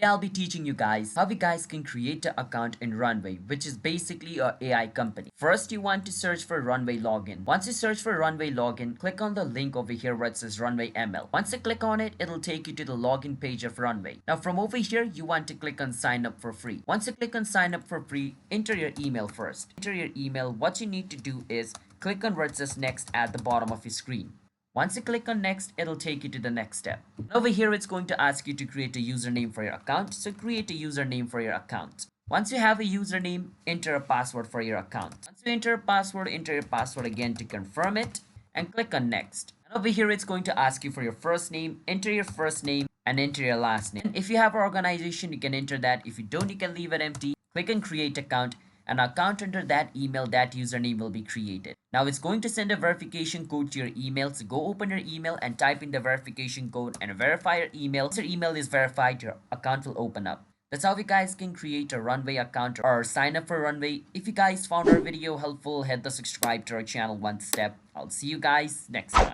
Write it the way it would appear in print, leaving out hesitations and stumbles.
I'll be teaching you guys how you guys can create an account in Runway, which is basically a AI company. First, you want to search for Runway login. Once you search for Runway login, click on the link over here where it says Runway ML. Once you click on it, it'll take you to the login page of Runway. Now from over here, you want to click on sign up for free. Once you click on sign up for free, enter your email first. Enter your email. What you need to do is click on where it says next at the bottom of your screen. Once you click on next, it'll take you to the next step. Over here, it's going to ask you to create a username for your account. So create a username for your account. Once you have a username, enter a password for your account. Once you enter your password again to confirm it and click on next. And over here, it's going to ask you for your first name. Enter your first name and enter your last name. If you have an organization, you can enter that. If you don't, you can leave it empty. Click on create account. An account under that email, that username will be created. Now it's going to send a verification code to your email. So go open your email and type in the verification code and verify your email. Once your email is verified, your account will open up. That's how you guys can create a Runway account or sign up for Runway. If you guys found our video helpful, hit the subscribe to our channel one step. I'll see you guys next time.